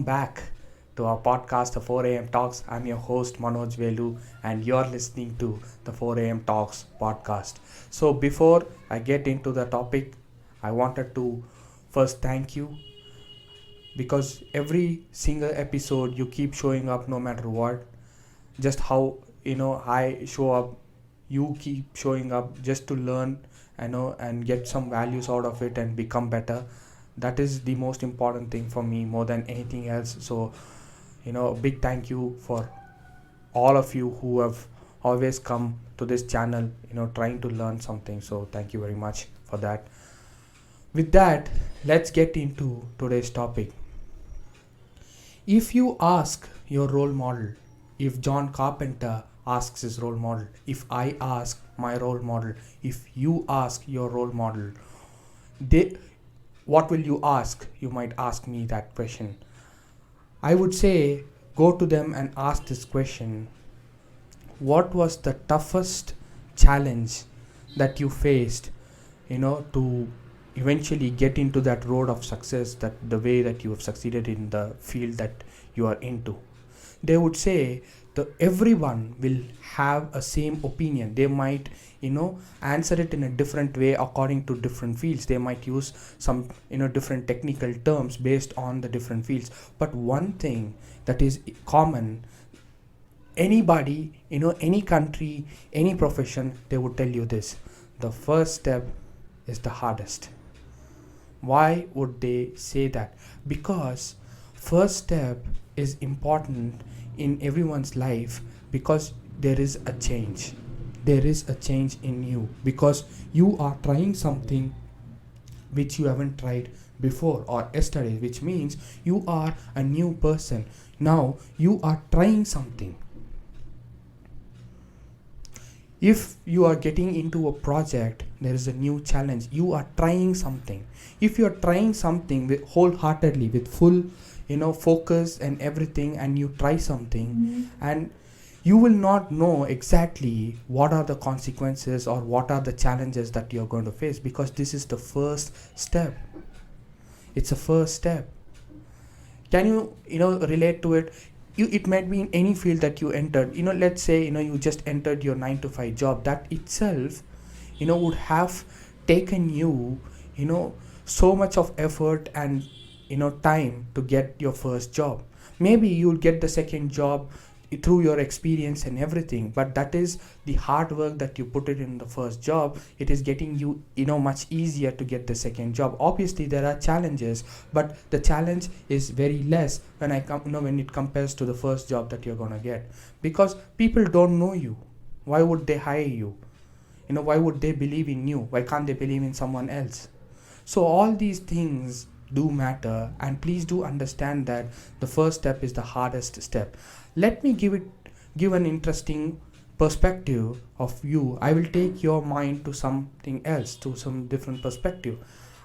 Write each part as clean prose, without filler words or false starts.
welcome back to our podcast, the 4 a.m. Talks. I'm your host, Manoj Velu, and you're listening to the 4 a.m. Talks podcast. So, before I get into the topic, I wanted to first thank you because every single episode you keep showing up no matter what. Just how I show up, you keep showing up just to learn, and get some values out of it and become better. That is the most important thing for me more than anything else. So a big thank you for all of you who have always come to this channel, trying to learn something. So thank you very much for that. With that, let's get into today's topic. If you ask your role model, if John Carpenter asks his role model, if I ask my role model, if you ask your role model, they what will you ask? You might ask me that question. I would say go to them and ask this question. What was the toughest challenge that you faced, to eventually get into that road of success, that the way that you have succeeded in the field that you are into? They would say that everyone will have a same opinion. They might answer it in a different way according to different fields. They might use some different technical terms based on the different fields, but one thing that is common, anybody, any country, any profession, they would tell you this: the first step is the hardest. Why would they say that? Because first step is important in everyone's life, because there is a change. There is a change in you because you are trying something which you haven't tried before or yesterday, which means you are a new person. Now you are trying something. If you are getting into a project, there is a new challenge. You are trying something. If you are trying something wholeheartedly, with full focus and everything, and you try something, and you will not know exactly what are the consequences or what are the challenges that you're going to face, because this is the first step. It's a first step. Can you relate to it? It might be in any field that you entered. Let's say you just entered your 9 to 5 job. That itself would have taken you so much of effort and time to get your first job. Maybe you'll get the second job through your experience and everything, but that is the hard work that you put it in the first job. It is getting you much easier to get the second job. Obviously there are challenges, but the challenge is very less when when it compares to the first job that you're gonna get, because people don't know you. Why would they hire you? Why would they believe in you? Why can't they believe in someone else? So all these things do matter, and please do understand that the first step is the hardest step. Let me give an interesting perspective of you. I will take your mind to something else, to some different perspective.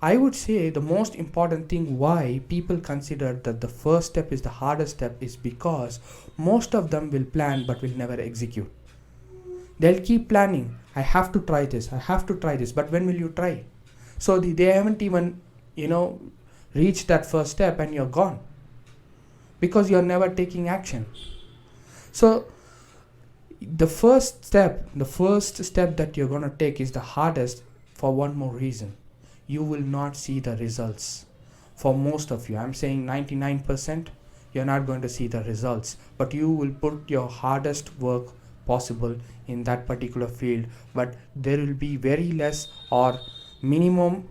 I would say the most important thing why people consider that the first step is the hardest step is because most of them will plan but will never execute. They'll keep planning. I have to try this, but when will you try? So they haven't even reached that first step, and you're gone because you're never taking action. So the first step that you're going to take is the hardest for one more reason. You will not see the results. For most of you, I'm saying 99%, you're not going to see the results, but you will put your hardest work possible in that particular field, but there will be very less or minimum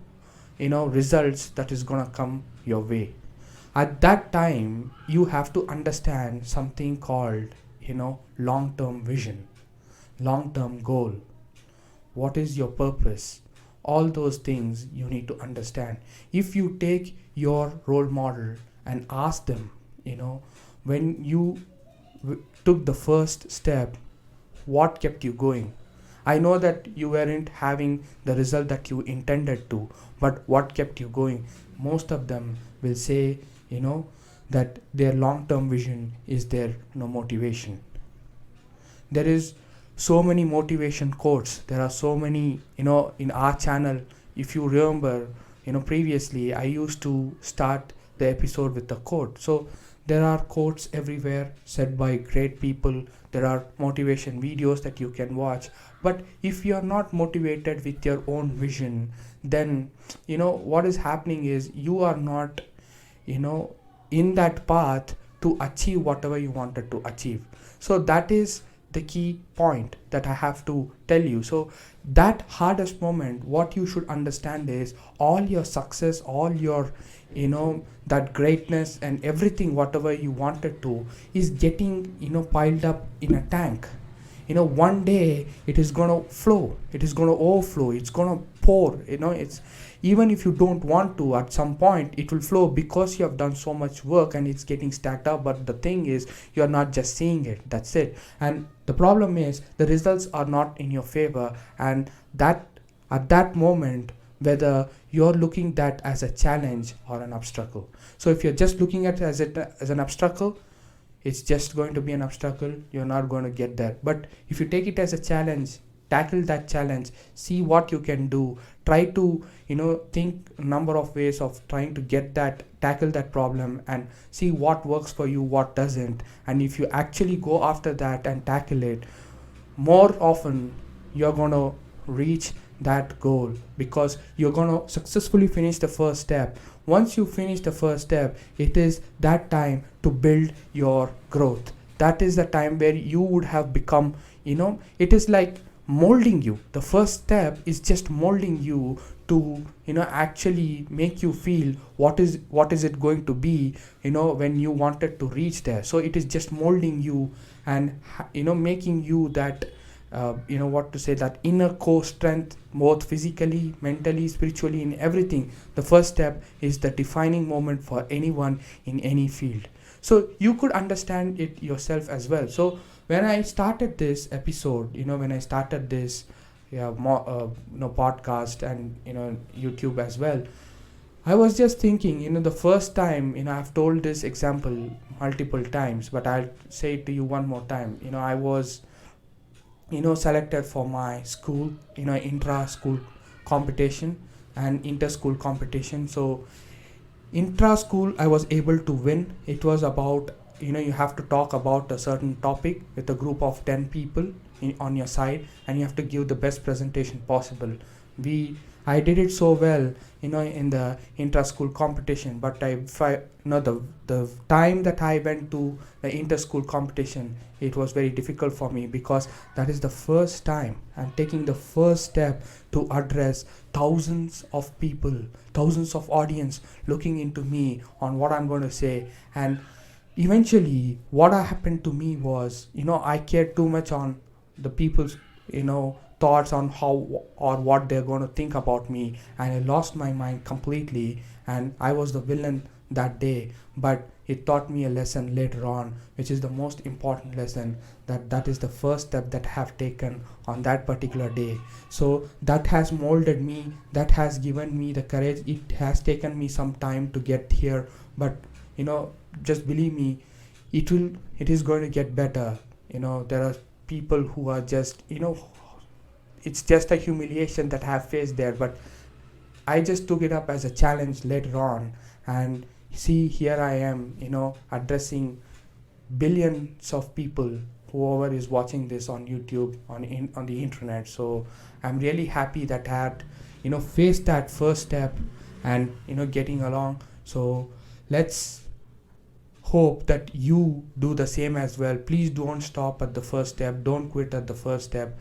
results that is going to come your way. At that time, you have to understand something called long-term vision, long-term goal. What is your purpose? All those things you need to understand. If you take your role model and ask them, when you took the first step, what kept you going? I know that you weren't having the result that you intended to, but what kept you going? Most of them will say, that their long-term vision is their motivation. There is so many motivation quotes. There are so many, in our channel. If you remember, previously I used to start the episode with a quote. So There are quotes everywhere said by great people. There are motivation videos that you can watch. But if you are not motivated with your own vision, then what is happening is you are not you know in that path to achieve whatever you wanted to achieve. So that is the key point that I have to tell you. So that hardest moment, what you should understand is all your success, all your that greatness and everything whatever you wanted to is getting piled up in a tank. One day it is going to flow, it is going to overflow, it's going to pour. It's even if you don't want to, at some point it will flow because you have done so much work and it's getting stacked up. But the thing is, you are not just seeing it, that's it. And the problem is the results are not in your favor, and that at that moment, whether you're looking that as a challenge or an obstacle. So if you're just looking at it as an obstacle, it's just going to be an obstacle, you're not going to get there. But if you take it as a challenge, tackle that challenge, see what you can do, try to think a number of ways of trying to tackle that problem, and see what works for you, what doesn't. And if you actually go after that and tackle it, more often you're going to reach that goal, because you're going to successfully finish the first step. Once you finish the first step, it is that time to build your growth. That is the time where you would have become, it is like molding you. The first step is just molding you to actually make you feel what is it going to be when you wanted to reach there. So it is just molding you and making you that that inner core strength, both physically, mentally, spiritually, in everything. The first step is the defining moment for anyone in any field. So you could understand it yourself as well. So when I started this episode, when I started this podcast and YouTube as well, I was just thinking, the first time, I've told this example multiple times, but I'll say it to you one more time. I was selected for my school, intra-school competition and inter-school competition. So intra-school I was able to win. It was about, you have to talk about a certain topic with a group of 10 people on your side, and you have to give the best presentation possible. I did it so well, in the intra-school competition, but the time that I went to the inter-school competition, it was very difficult for me, because that is the first time I'm taking the first step to address thousands of people, thousands of audience looking into me on what I'm going to say. And eventually what happened to me was, I cared too much on the people's, thoughts on how or what they're going to think about me, and I lost my mind completely, and I was the villain that day. But it taught me a lesson later on, which is the most important lesson, that is the first step that I have taken on that particular day. So that has molded me, that has given me the courage. It has taken me some time to get here, but just believe me, it is going to get better. There are people who are just it's just a humiliation that I have faced there, but I just took it up as a challenge later on, and see, here I am, addressing billions of people, whoever is watching this on YouTube, on the internet. So I'm really happy that I had faced that first step and getting along. So let's hope that you do the same as well. Please don't stop at the first step, don't quit at the first step.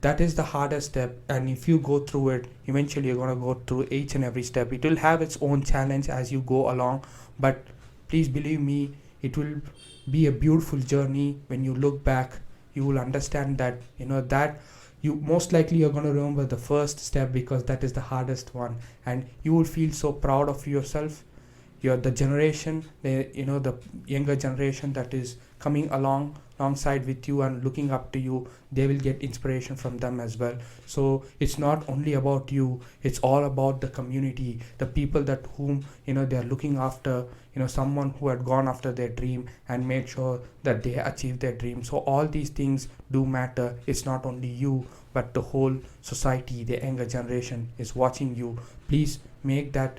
That is the hardest step, and if you go through it, eventually you're going to go through each and every step. It will have its own challenge as you go along, but please believe me, it will be a beautiful journey. When you look back, you will understand that that you most likely you're going to remember the first step, because that is the hardest one, and you will feel so proud of yourself. You're the generation, the younger generation that is coming alongside with you and looking up to you. They will get inspiration from them as well. So it's not only about you, it's all about the community, the people that whom they are looking after, someone who had gone after their dream and made sure that they achieve their dream. So all these things do matter. It's not only you, but the whole society, the younger generation is watching you. Please make that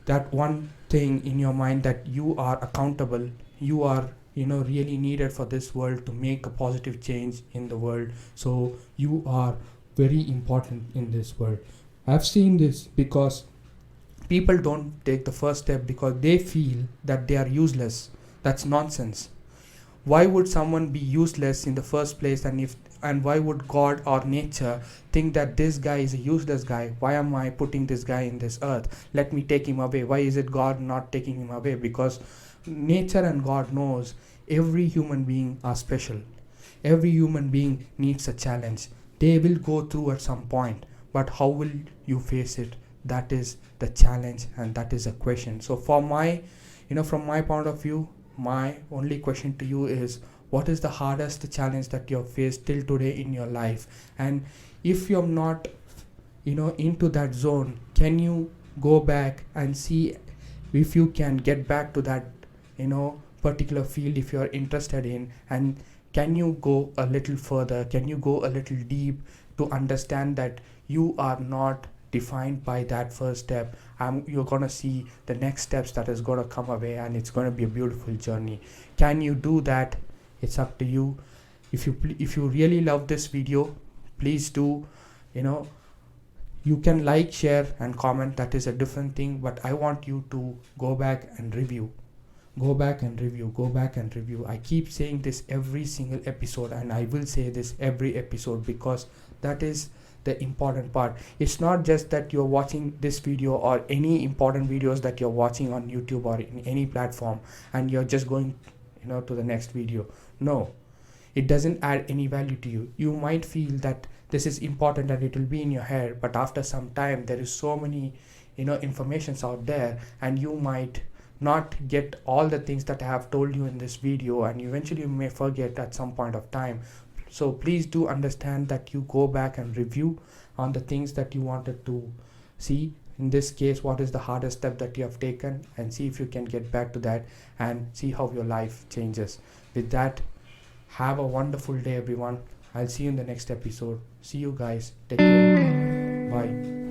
that one thing in your mind that you are accountable, you are really needed for this world to make a positive change in the world. So you are very important in this world. I've seen this because people don't take the first step because they feel that they are useless. That's nonsense. Why would someone be useless in the first place? And why would God or nature think that this guy is a useless guy? Why am I putting this guy in this earth? Let me take him away. Why is it God not taking him away? Because nature and God knows every human being are special. Every human being needs a challenge. They will go through at some point, but how will you face it? That is the challenge, and that is a question. So for my from my point of view, my only question to you is, what is the hardest challenge that you have faced till today in your life? And if you're not into that zone, can you go back and see if you can get back to that particular field if you're interested in? And can you go a little further? Can you go a little deep to understand that you are not defined by that first step? You're gonna see the next steps that is gonna come away, and it's gonna be a beautiful journey. Can you do that? It's up to you. If you really love this video, please do you can like, share and comment. That is a different thing, but I want you to go back and review. Go back and review. I keep saying this every single episode, and I will say this every episode, because that is the important part. It's not just that you're watching this video or any important videos that you're watching on YouTube or in any platform and you're just going to the next video. No, it doesn't add any value to you. You might feel that this is important and it will be in your head, but after some time there is so many informations out there, and you might not get all the things that I have told you in this video, and eventually you may forget at some point of time. So please do understand that you go back and review on the things that you wanted to see. In this case, what is the hardest step that you have taken, and see if you can get back to that and see how your life changes. With that, have a wonderful day, everyone. I'll see you in the next episode. See you guys. Take care. Bye.